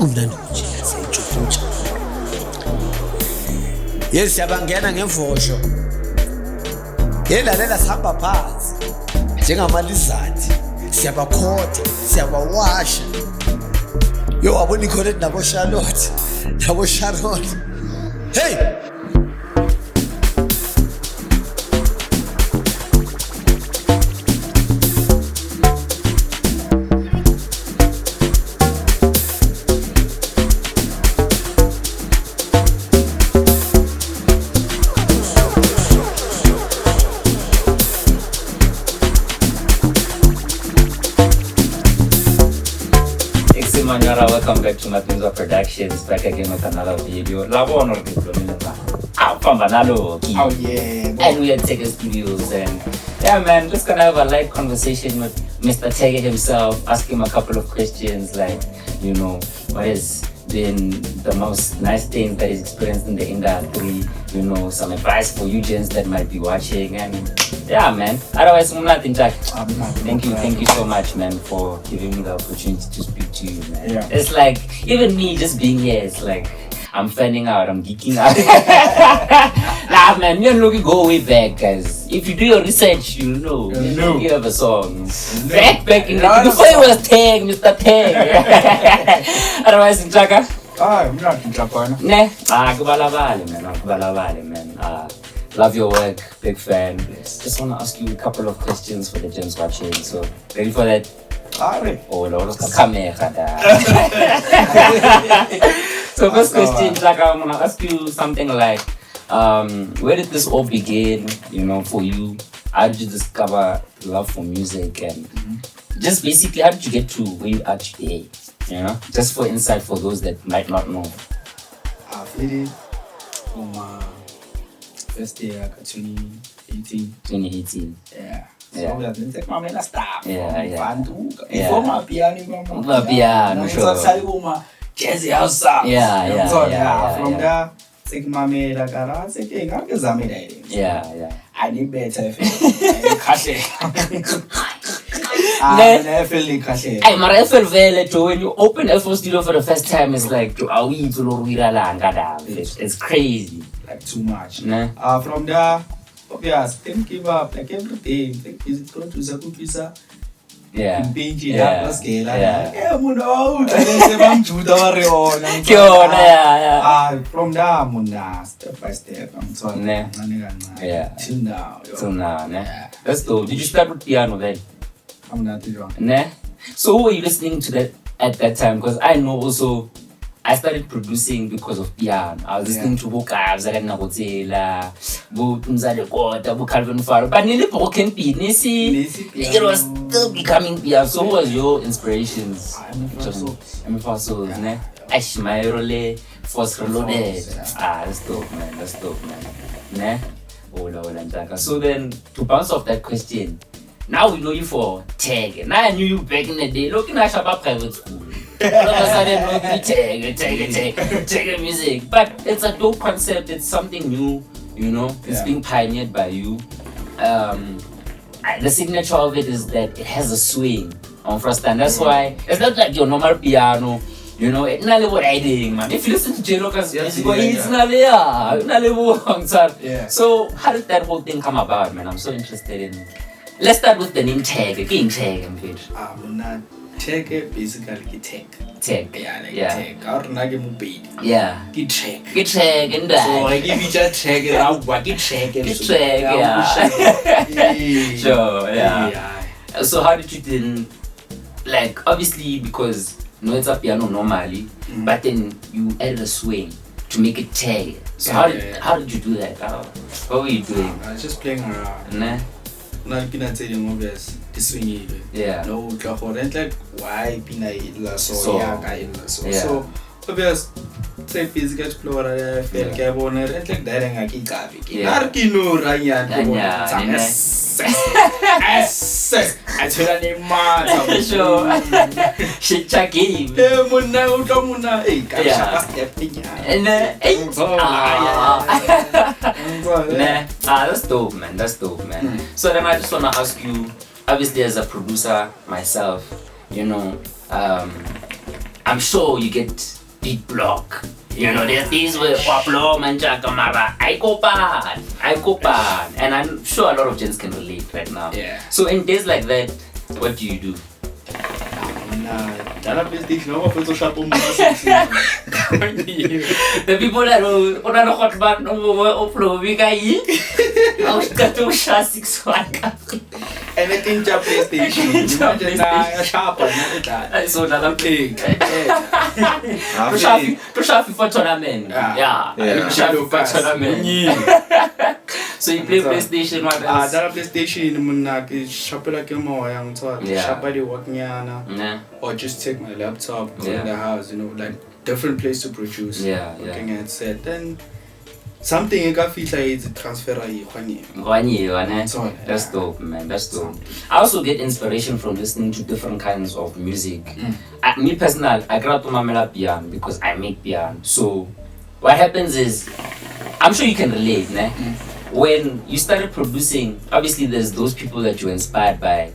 kumnandi nje yasejukuja yes siyabangena ngemvosho yelalela sihamba phansi njengamalizadi siyabakhotha siyabawasha yo wabona ikhona nabo Charlotte nabo Sharon hey welcome back to Matumza Productions, back again with another video. Loki. Oh yeah. And we at Theke Studios, and yeah man, just gonna have a light conversation with Mr. Theke himself, ask him a couple of questions like, you know, what has been the most nice things that he's experienced in the industry, you know, some advice for you gents that might be watching, and yeah man, otherwise I'm nothing, Jack. Thank you so much man for giving me the opportunity to speak to you, man. Yeah. It's like, even me just being here, it's like I'm fanning out, I'm geeking out. Nah man, me and Loki go way back, guys. If you do your research, you'll know. You have a song. Back in the before it was Tag, Mr. Tag. Otherwise, Njaka? I'm not Njaka. Nah, kubalabale man. Love your work, big fan. Just want to ask you a couple of questions for the gents watching. So, ready for that? Oh, Lord, so first question, Njaka, I'm gonna ask you something like, where did this all begin, you know, for you? How did you discover love for music, and just basically how did you get to where you are today, you know, just for insight for those that might not know? I feel it from first year 2018. Yeah. So we have been taking my main staff. Before Amapiano, sure. Jazzy house sound. Yeah. From there, take my maid, I got thinking, I'm just a mid. Yeah. I need better. Cash it. I feel cash it. Hey, my FL Vele, when you open FL Studio for the first time, it's like, it's crazy. Like too much. Nah. From there, obvious, didn't give up, like everything. Like, is it going to Zakupisa? Yeah. From there, step by step, I'm sorry. Till now. That's dope. Did you start with piano then? I'm not too wrong. So who were you listening to that at that time? Because I know also I started producing because of piano. I was listening to Matumza, Calvin Farrow, but nearly broken beat. It was still becoming piano. So who was your inspirations? Amapiano, ne? Ashmairole, Force Reloaded. That's dope, man. Ne? So then, to bounce off that question, now we know you for Theke. Now I knew you back in the day. Looking at Shabba private school. All of a sudden, Theke music. But it's a dope concept. It's something new, you know. It's being pioneered by you. The signature of it is that it has a swing on first time. That's why it's not like your normal piano. You know, it's not what I did, man. If you listen to JayLokas, it's not. So how did that whole thing come about, man? I'm so interested in. Let's start with the name Theke. Theke basically Theke. Yeah. Theke. Our nage mubedi. Yeah. Theke and that. So I give you just Theke. Theke. Sure. Yeah. So how did you then, like, obviously because it's a piano normally, but then you added a swing to make it Theke. So how did you do that? What were you doing? I was just playing around. Not gonna tell you obvious. This swing. No, like why pina so. So obvious. Say physical explorer, feel carbon, and like daring a kikabi. Arkino Ryan. I tell a name, Shit, Chucky. Muna, that's dope, man. So then I just want to ask you, obviously as a producer myself, you know, I'm sure you get big block. You know, there's these where Waplo, Manjaka, Mara, I go bad. And I'm sure a lot of gents can relate right now. Yeah. So in days like that, what do you do? Dala PlayStation, I'm going to shop on The people that are not hot band upload, we can eat. I was got to share 6-1. anything to PlayStation. Shop on I saw that thing. to shop for tournament. Yeah. To shop for tournament. So you play PlayStation, what else? Dala PlayStation, I'm shop like I'm shop by the working or just take my laptop, go in the house, you know, like different place to produce. Looking at set. Then something you can feel like it's transfer. That's dope, man. That's dope. I also get inspiration from listening to different kinds of music. Me personally, I grew up to Mamela piano because I make piano. So what happens is, I'm sure you can relate, né? When you started producing, obviously there's those people that you're inspired by.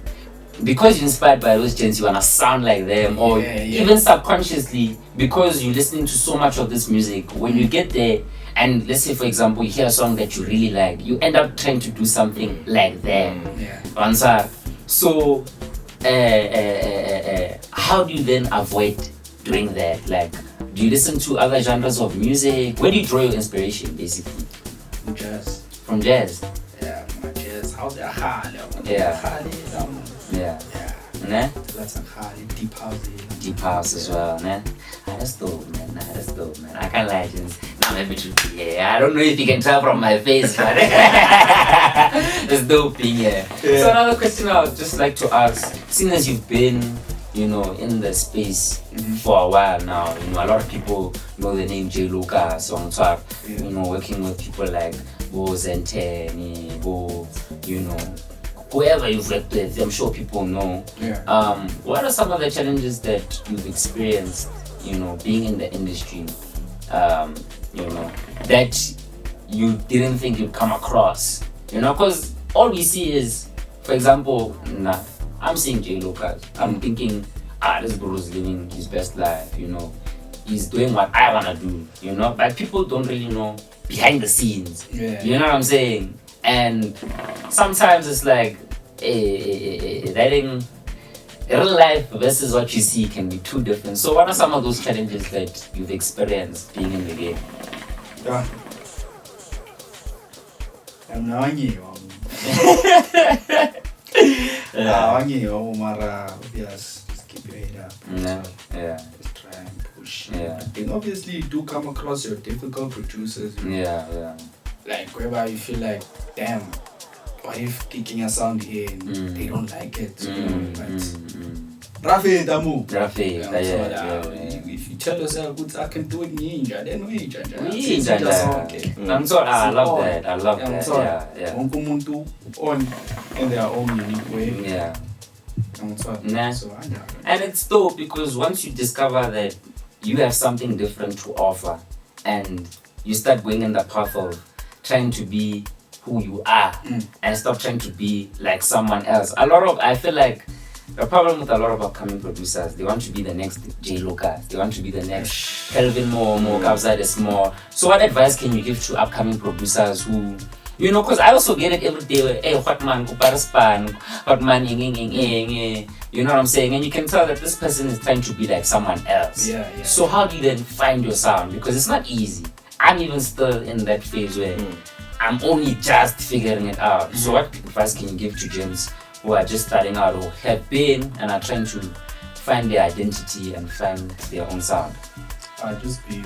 Because you're inspired by those gents, you wanna sound like them, or even subconsciously, because you're listening to so much of this music. When you get there, and let's say for example, you hear a song that you really like, you end up trying to do something like them. So, how do you then avoid doing that? Like, do you listen to other genres of music? Where do you draw your inspiration, basically? Jazz. From jazz? Yeah, my jazz. How's that hard? Yeah. Né? That's a hard deep house. Deep house as well, né? That's dope, man. That's dope, man. I can't lie, gents. Nah, maybe to be here. I don't know if you can tell from my face, but it's dope being here. So another question I would just like to ask, seeing as you've been, you know, in the space for a while now, you know, a lot of people know the name JayLokas on top, you know, working with people like Zan'Ten, you know, whoever you've worked with, I'm sure people know. What are some of the challenges that you've experienced, you know, being in the industry, you know, that you didn't think you'd come across? You know, because all we see is, for example, I'm seeing JayLokas. I'm thinking, this bro's living his best life, you know. He's doing what I want to do, you know. But people don't really know behind the scenes. You know what I'm saying? And sometimes it's like, letting real life versus what you see can be too different. So what are some of those challenges that you've experienced being in the game? I'm not new. Just keep your head up. Just try and push. And obviously you do come across your difficult producers. Like whereby you feel like, damn, what if kicking a sound here and they don't like it? Rafi, if you tell yourself, I can do it ninja, then we ninja. I love that. I love that. On in their own unique way. And it's dope because once you discover that you have something different to offer and you start going in the path of trying to be who you are and stop trying to be like someone else. I feel like the problem with a lot of upcoming producers, they want to be the next JayLokas, they want to be the next Kelvin more Kabzades more. So what advice can you give to upcoming producers who, you know, because I also get it every day where, hey, what man, what man, you know what I'm saying? And you can tell that this person is trying to be like someone else. So how do you then find your sound? Because it's not easy. I'm even still in that phase where I'm only just figuring it out. So what advice can you give to gents who are just starting out or have been and are trying to find their identity and find their own sound? Just be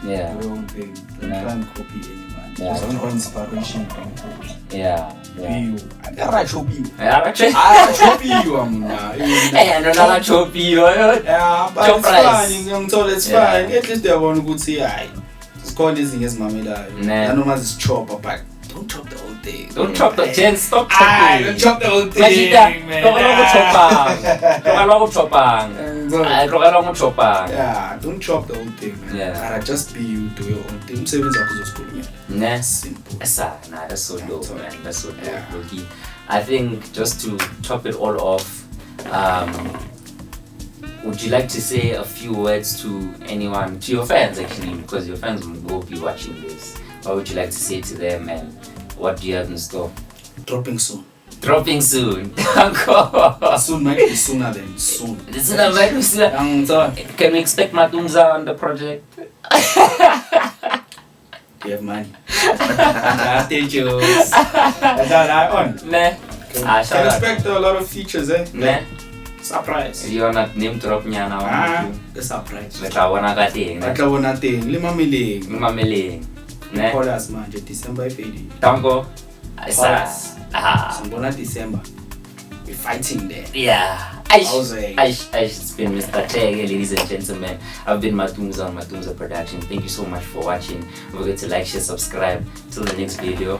your own thing. Don't try and copy anyone. Just for inspiration, don't copy. Be you. I chop you. But it's fine. At least they want to say, it's called this thing as Mamela. I know it's chop, but don't chop the whole thing. Don't chop the gents, stop chopping. Don't chop the whole thing, man. Don't chop the whole thing, man. Just be you, do your own thing. Simple. That's so dope, man. That's so dope, Loki. I think just to top it all off, would you like to say a few words to anyone, to your fans actually, because your fans will be watching this? What would you like to say to them, and what do you have in store? Dropping soon. Dropping soon. Soon might be sooner than soon. Sooner might be sooner. Can we expect Matumza on the project? You have money. Thank you. That's all I on. Nah. Can expect a lot of features, eh? Nah. Surprise. You are not name drop nyana. A surprise. Let our wanna get in. Let our wanna thing. Limameling. Call us man. December 50. Tango. Sambona December. We're fighting there. Yeah. It's been Mr. Theke, ladies and gentlemen. I've been Matumza on Matumza Production. Thank you so much for watching. Don't forget to like, share, subscribe. Till the next video.